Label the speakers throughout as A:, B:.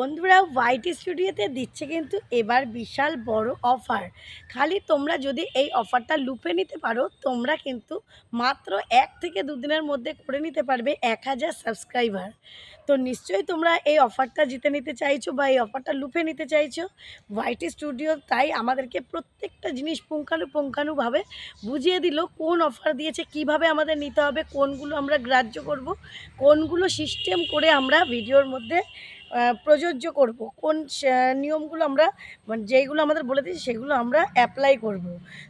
A: বন্ধুরা ওয়াইটি স্টুডিওতে দিচ্ছে কিন্তু এবার বিশাল বড় অফার। খালি তোমরা যদি এই অফারটা লুফে নিতে পারো, তোমরা কিন্তু মাত্র 1 থেকে 2 দিনের মধ্যে করে নিতে পারবে 1000 সাবস্ক্রাইবার। তো নিশ্চয়ই তোমরা এই অফারটা জিতে নিতে চাইছো বা এই অফারটা লুফে নিতে চাইছো। ওয়াইটি স্টুডিও তাই আমাদেরকে প্রত্যেকটা জিনিস পুঙ্খানুপুঙ্খানুভাবে বুঝিয়ে দিল কোন অফার দিয়েছে, কিভাবে আমাদের নিতে হবে, কোনগুলো আমরা গ্রাহ্য করব, কোনগুলো সিস্টেম করে আমরা ভিডিওর মধ্যে প্রযোজ্য করব, কোন নিয়মগুলো আমরা মানে যেইগুলো আমাদের বলে দিয়েছে সেগুলো আমরা অ্যাপ্লাই করব।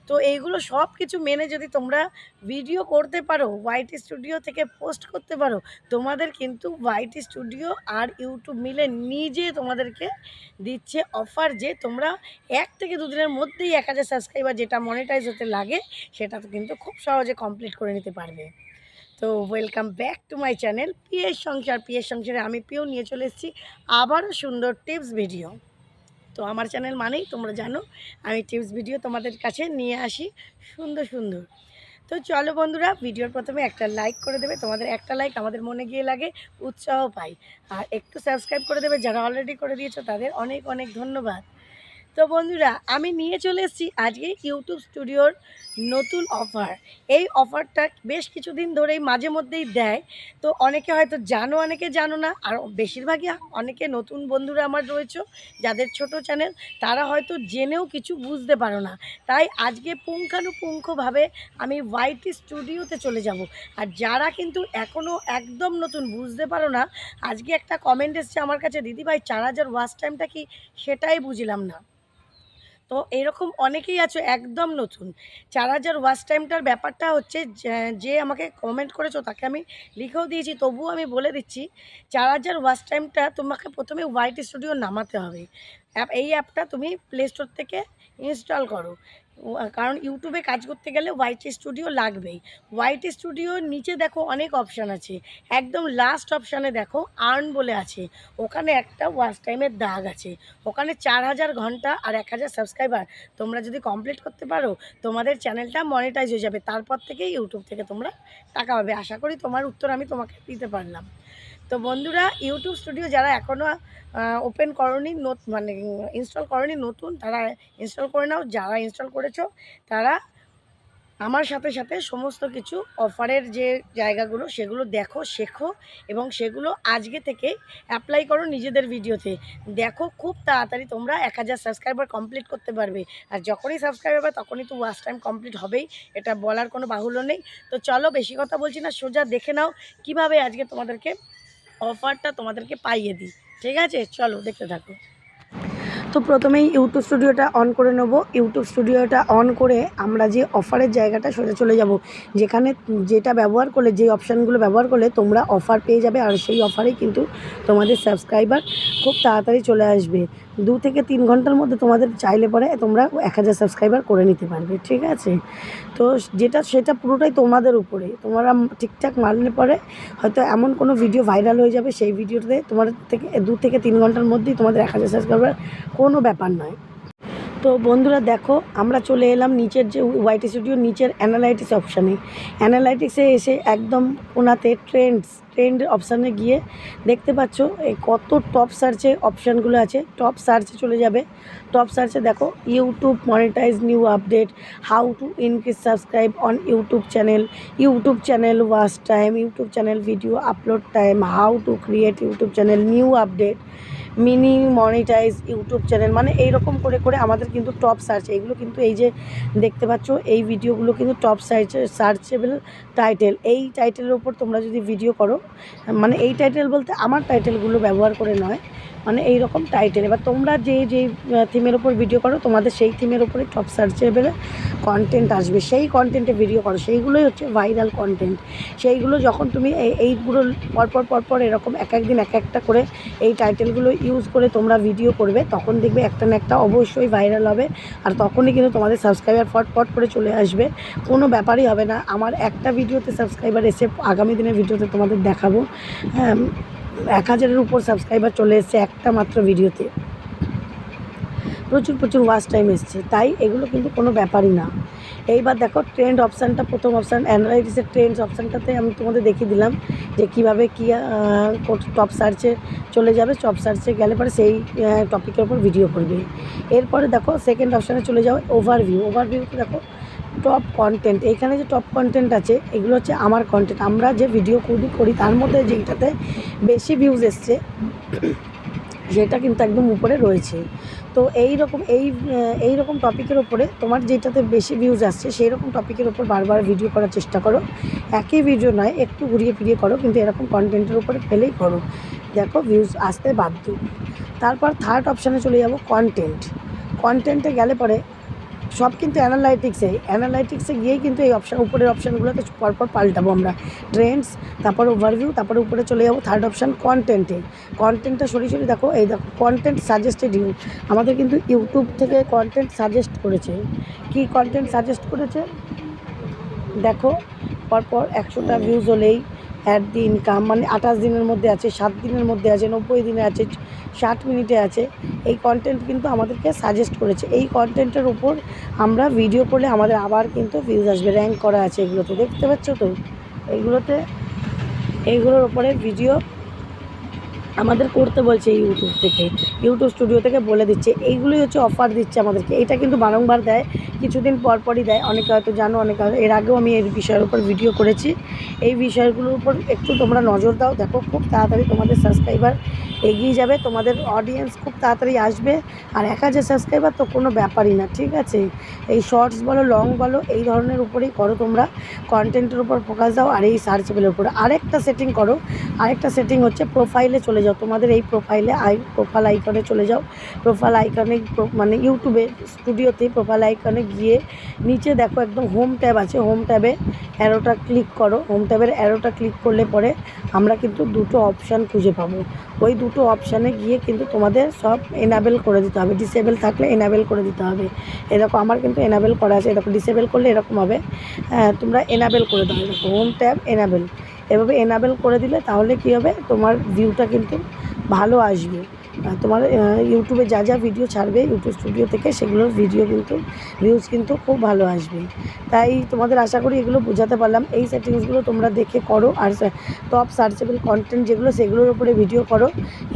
A: তো এইগুলো সব কিছু মেনে যদি তোমরা ভিডিও করতে পারো, ওয়াইটি স্টুডিও থেকে পোস্ট করতে পারো, তোমাদের কিন্তু ওয়াইটি স্টুডিও আর ইউটিউব মিলে নিজে তোমাদেরকে দিচ্ছে অফার যে তোমরা 1 থেকে 2 দিনের মধ্যেই 1000 সাবস্ক্রাইবার যেটা মনিটাইজ হতে লাগে সেটা তো কিন্তু খুব সহজে কমপ্লিট করে নিতে পারবে। তো welcome back to my channel PS সংসার। পিএস সংসারে আমি পিও নিয়ে চলে এসেছি আবারও সুন্দর টিপস ভিডিও। তো আমার চ্যানেল মানেই তোমরা জানো আমি টিপস ভিডিও তোমাদের কাছে নিয়ে আসি সুন্দর সুন্দর। তো চলো বন্ধুরা, ভিডিওর প্রথমে একটা লাইক করে দেবে, তোমাদের একটা লাইক আমাদের মনে গিয়ে লাগে, উৎসাহ পাই। আর একটু সাবস্ক্রাইব করে দেবে, যারা অলরেডি করে দিয়েছো তাদের অনেক অনেক ধন্যবাদ। তো বন্ধুরা, আমি নিয়ে চলে এসেছি আজকে ইউটিউব স্টুডিওর নতুন অফার। এই অফারটা বেশ কিছুদিন ধরেই মাঝে মধ্যেই দেয়। তো অনেকে হয়তো জানো, অনেকে জানো না, আর বেশিরভাগই অনেকে নতুন বন্ধুরা আমার রয়েছে যাদের ছোট চ্যানেল, তারা হয়তো জেনেও কিছু বুঝতে পারো না। তাই আজকে পুঙ্খানুপুঙ্খভাবে আমি ওয়াইটি স্টুডিওতে চলে যাব। আর যারা কিন্তু এখনও একদম নতুন বুঝতে পারো না, আজকে একটা কমেন্ট এসছে আমার কাছে, দিদিভাই 4000 ওয়াচ টাইমটা কি, সেটাই বুঝলাম না। তো এরকম অনেকেই আছো একদম নতুন। 4000 ওয়াচ টাইমটার ব্যাপারটা হচ্ছে, যে আমাকে কমেন্ট করেছো তাকে আমি লিখেও দিয়েছি, তবুও আমি বলে দিচ্ছি। 4000 ওয়াচ টাইমটা তোমাকে প্রথমে ওয়াইটি স্টুডিও নামাতে হবে। এই অ্যাপটা তুমি প্লে স্টোর থেকে ইনস্টল করো। কারণ ইউটিউবে কাজ করতে গেলে ওয়াইটি স্টুডিও লাগবেই। ওয়াইটি স্টুডিওর নিচে দেখো অনেক অপশান আছে, একদম লাস্ট অপশানে দেখো আর্ন বলে আছে, ওখানে একটা ওয়াচ টাইমের দাগ আছে। ওখানে 4000 ঘন্টা আর 1000 সাবস্ক্রাইবার তোমরা যদি কমপ্লিট করতে পারো, তোমাদের চ্যানেলটা মনিটাইজ হয়ে যাবে। তারপর থেকে ইউটিউব থেকে তোমরা টাকা পাবে। আশা করি তোমার উত্তর আমি তোমাকে দিতে পারলাম। তো বন্ধুরা, ইউটিউব স্টুডিও যারা এখনও ওপেন করনি, মানে ইনস্টল করনি নতুন, তারা ইনস্টল করে নাও। যারা ইনস্টল করেছো তারা আমার সাথে সাথে সমস্ত কিছু অফারের যে জায়গাগুলো সেগুলো দেখো, শেখো এবং সেগুলো আজকে থেকে অ্যাপ্লাই করো নিজেদের ভিডিওতে। দেখো খুব তাড়াতাড়ি তোমরা 1000 সাবস্ক্রাইবার কমপ্লিট করতে পারবে। আর যখনই সাবস্ক্রাইব হবে তখনই তো ওয়াচ টাইম কমপ্লিট হবেই, এটা বলার কোনো বাহুল্য নেই। তো চলো বেশি কথা বলছি না, সোজা দেখে নাও কিভাবে আজকে তোমাদেরকে অফারটা তোমাদেরকে পাইয়ে দিই। ঠিক আছে, চলো দেখতে থাকো। তো প্রথমেই ইউটিউব স্টুডিওটা অন করে নেব। ইউটিউব স্টুডিওটা অন করে আমরা যে অফারের জায়গাটা সোজা চলে যাব, যেখানে যেটা ব্যবহার করলে, যে অপশানগুলো ব্যবহার করলে তোমরা অফার পেয়ে যাবে। আর সেই অফারেই কিন্তু তোমাদের সাবস্ক্রাইবার খুব তাড়াতাড়ি চলে আসবে। 2 থেকে 3 ঘন্টার মধ্যে তোমাদের চাইলে পরে তোমরা 1000 সাবস্ক্রাইবার করে নিতে পারবে। ঠিক আছে, তো সেটা পুরোটাই তোমাদের উপরে। তোমরা ঠিকঠাক মানলে পরে হয়তো এমন কোনো ভিডিও ভাইরাল হয়ে যাবে, সেই ভিডিওতে তোমাদের থেকে 2 থেকে 3 ঘন্টার মধ্যেই তোমাদের 1000 সাবস্ক্রাইবার, কোনো ব্যাপার নয়। তো বন্ধুরা দেখো, আমরা চলে এলাম নিচের যে ওয়াইটি স্টুডিওর নিচের অ্যানালাইটিক্স অপশানে। অ্যানালাইটিক্সে এসে একদম কোনাতে ট্রেন্ড অপশানে গিয়ে দেখতে পাচ্ছ এই কত টপ সার্চে অপশানগুলো আছে। টপ সার্চে চলে যাবে। টপ সার্চে দেখো YouTube monetize new update, how to increase subscribe on YouTube channel watch time, YouTube channel video upload time, how to create YouTube channel new update, mini monetize YouTube channel, মানে এইরকম করে করে আমাদের কিন্তু টপ সার্চ, এইগুলো কিন্তু এই যে দেখতে পাচ্ছ এই ভিডিওগুলো কিন্তু টপ সার্চেবল টাইটেল। এই টাইটেলের ওপর তোমরা যদি ভিডিও করো, মানে এই টাইটেল বলতে আমার টাইটেলগুলো ব্যবহার করে নয়, মানে এই রকম টাইটেল। এবার তোমরা যে থিমের ওপর ভিডিও করো, তোমাদের সেই থিমের ওপরে টপ সার্চেবল কন্টেন্ট আসবে, সেই কন্টেন্টে ভিডিও করো, সেইগুলোই হচ্ছে ভাইরাল কন্টেন্ট। সেইগুলো যখন তুমি এইগুলো পরপর এরকম এক একদিন এক একটা করে এই টাইটেলগুলো ইউজ করে তোমরা ভিডিও করবে, তখন দেখবে একটা না একটা অবশ্যই ভাইরাল হবে। আর তখনই কিন্তু তোমাদের সাবস্ক্রাইবার ফট করে চলে আসবে, কোনো ব্যাপারই হবে না। আমার একটা ভিডিওতে সাবস্ক্রাইবার এসে আগামী দিনের ভিডিওতে তোমাদের দেখাবো 1000-এর উপর সাবস্ক্রাইবার চলে এসেছে একটা মাত্র ভিডিওতে। প্রচুর প্রচুর ওয়াচ টাইম এসছে, তাই এগুলো কিন্তু কোনো ব্যাপারই না। এইবার দেখো ট্রেন্ড অপশানটা, প্রথম অপশান অ্যানালাইটিক্সের ট্রেন্ডস অপশানটাতে আমি তোমাদের দেখিয়ে দিলাম যে কীভাবে কী টপ সার্চে চলে যাবে, টপ সার্চে গেলে পরে সেই টপিকের ওপর ভিডিও করবে। এরপরে দেখো সেকেন্ড অপশানে চলে যাও ওভারভিউ। ওভারভিউতে দেখো টপ কন্টেন্ট, এইখানে যে টপ কন্টেন্ট আছে এগুলো হচ্ছে আমার কন্টেন্ট, আমরা যে ভিডিও করি তার মধ্যে যেইটাতে বেশি ভিউজ এসছে সেটা কিন্তু একদম উপরে রয়েছে। তো এই রকম টপিকের ওপরে তোমার যেটাতে বেশি ভিউজ আসছে সেই রকম টপিকের ওপর বারবার ভিডিও করার চেষ্টা করো। একই ভিডিও নয়, একটু ঘুরিয়ে ফিরিয়ে করো, কিন্তু এরকম কন্টেন্টের উপরে পেলেই করো, দেখো ভিউজ আসতে বাধ্য। তারপর থার্ড অপশানে চলে যাব কন্টেন্টে গেলে পরে সব কিন্তু অ্যানালাইটিক্সে গিয়েই কিন্তু এই উপরের অপশানগুলোতে পরপর পাল্টাবো আমরা। ট্রেন্ডস, তারপর ওভারভিউ, তারপরে উপরে চলে যাবো থার্ড অপশান কন্টেন্টটা সরাসরি দেখো, এই দেখো কন্টেন্ট সাজেস্টেড আমাদের কিন্তু ইউটিউব থেকে কন্টেন্ট সাজেস্ট করেছে। কি কন্টেন্ট সাজেস্ট করেছে দেখো, পরপর 100টা ভিউজ হলেই অ্যাড দি ইনকাম, মানে 28 দিনের মধ্যে আছে, 7 দিনের মধ্যে আছে, 90 দিনে আছে, 60 মিনিটে আছে। এই কন্টেন্ট কিন্তু আমাদেরকে সাজেস্ট করেছে। এই কন্টেন্টের উপর আমরা ভিডিও করলে আমাদের আবার কিন্তু ভিউজ আসবে, র্যাঙ্ক করা আছে এগুলোতে, দেখতে পাচ্ছ তো। এইগুলোর উপরে ভিডিও আমাদের করতে বলছে ইউটিউব স্টুডিও থেকে বলে দিচ্ছে। এইগুলোই হচ্ছে অফার দিচ্ছে আমাদেরকে। এটা কিন্তু বারংবার দেয়, কিছুদিন পরই দেয়। অনেকে হয়তো জানো, অনেকে এর আগেও আমি এই বিষয়ের উপর ভিডিও করেছি। এই বিষয়গুলোর উপর একটু তোমরা নজর দাও, দেখো খুব তাড়াতাড়ি তোমাদের সাবস্ক্রাইবার এগিয়ে যাবে, তোমাদের অডিয়েন্স খুব তাড়াতাড়ি আসবে। আর 1000 সাবস্ক্রাইবার তো কোনো ব্যাপারই না, ঠিক আছে। এই শর্টস বলো, লং বলো, এই ধরনের উপরেই করো তোমরা, কন্টেন্টের উপর ফোকাস দাও। আর এই সার্চেবলের উপরে আরেকটা সেটিং হচ্ছে প্রোফাইলে চলে যাও। তোমাদের এই প্রোফাইল আইকনে চলে যাও। প্রোফাইল আইকনে মানে ইউটিউবে স্টুডিওতে প্রোফাইল আইকনে গিয়ে নিচে দেখো একদম হোম ট্যাব আছে, হোম ট্যাবে অ্যারোটা ক্লিক করো। হোম ট্যাবের অ্যারোটা ক্লিক করলে পরে আমরা কিন্তু দুটো অপশান খুঁজে পাবো। ওই দুটো অপশানে গিয়ে কিন্তু তোমাদের সব এনাবেল করে দিতে হবে, ডিসেবল থাকলে এনাবেল করে দিতে হবে। এরকম আমার কিন্তু এনাবেল করা আছে, এরকম ডিসেবল করলে এরকম হবে। তোমরা এনাবেল করে দাও, দেখো হোম ট্যাব এনাবেল, এভাবে এনাবেল করে দিলে তাহলে কী হবে, তোমার ভিউটা কিন্তু ভালো আসবে। তোমার ইউটিউবে যা ভিডিও ছাড়বে ইউটিউব স্টুডিও থেকে সেগুলোর ভিউজ কিন্তু খুব ভালো আসবে। তাই তোমাদের আশা করি এগুলো বোঝাতে পারলাম। এই সেটিংসগুলো তোমরা দেখে করো, আর টপ সার্চেবল কন্টেন্ট যেগুলো সেগুলোর উপরে ভিডিও করো।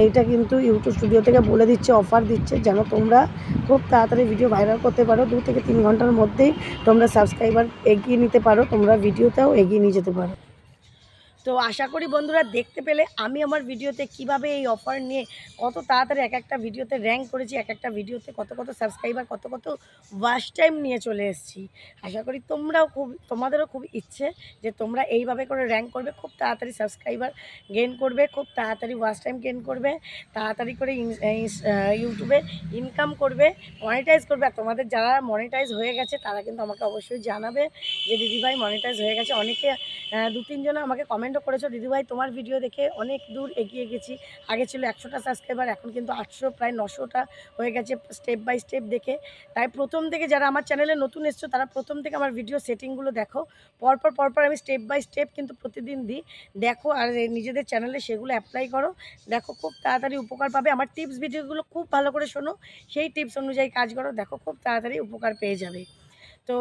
A: এইটা কিন্তু ইউটিউব স্টুডিও থেকে বলে দিচ্ছে, অফার দিচ্ছে, যেন তোমরা খুব তাড়াতাড়ি ভিডিও ভাইরাল করতে পারো। 2 থেকে 3 ঘন্টার মধ্যেই তোমরা সাবস্ক্রাইবার এগিয়ে নিতে পারো, তোমরা ভিডিওতেও এগিয়ে নিয়ে যেতে পারো। তো আশা করি বন্ধুরা দেখতে পেলে আমি আমার ভিডিওতে কিভাবে এই অফার নিয়ে কত তাড়াতাড়ি একটা ভিডিওতে র্যাঙ্ক করেছি, একটা ভিডিওতে কত সাবস্ক্রাইবার, কত ওয়াচ টাইম নিয়ে চলে এসেছি। আশা করি তোমাদেরও খুব ইচ্ছে যে তোমরা এইভাবে করে র্যাঙ্ক করবে, খুব তাড়াতাড়ি সাবস্ক্রাইবার গেইন করবে, খুব তাড়াতাড়ি ওয়াচ টাইম গেইন করবে, তাড়াতাড়ি করে ইউটিউবে ইনকাম করবে, মনিটাইজ করবে। আর তোমাদের যারা মনিটাইজ হয়ে গেছে তারা কিন্তু আমাকে অবশ্যই জানাবে যে দিদিভাই মনিটাইজ হয়ে গেছে। অনেকে 2-3 জনে আমাকে কমেন্টও করেছো, দিদিভাই তোমার ভিডিও দেখে অনেক দূর এগিয়ে গেছি। আগে ছিল 100টা সাবস্ক্রাইবার, এখন কিন্তু 800 প্রায় 900টা হয়ে গেছে স্টেপ বাই স্টেপ দেখে। তাই প্রথম থেকে যারা আমার চ্যানেলে নতুন এসছো তারা প্রথম থেকে আমার ভিডিও সেটিংগুলো দেখো, পরপর আমি স্টেপ বাই স্টেপ কিন্তু প্রতিদিন দিই, দেখো আর নিজেদের চ্যানেলে সেগুলো অ্যাপ্লাই করো। দেখো খুব তাড়াতাড়ি উপকার পাবে। আমার টিপস ভিডিওগুলো খুব ভালো করে শোনো, সেই টিপস অনুযায়ী কাজ করো, দেখো খুব তাড়াতাড়ি উপকার পেয়ে যাবে। তো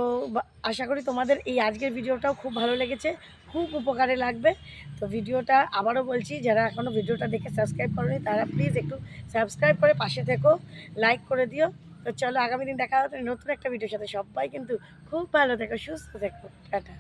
A: আশা করি তোমাদের এই আজকের ভিডিওটাও খুব ভালো লেগেছে, খুব উপকারে লাগবে। তো ভিডিওটা আবারও বলছি, যারা এখনও ভিডিওটা দেখে সাবস্ক্রাইব করোনি তারা প্লিজ একটু সাবস্ক্রাইব করে পাশে থেকো, লাইক করে দিও। তো চলো আগামী দিন দেখা হবে নতুন একটা ভিডিওর সাথে। সবাই কিন্তু খুব ভালো থেকো, সুস্থ থেকো, টাটা।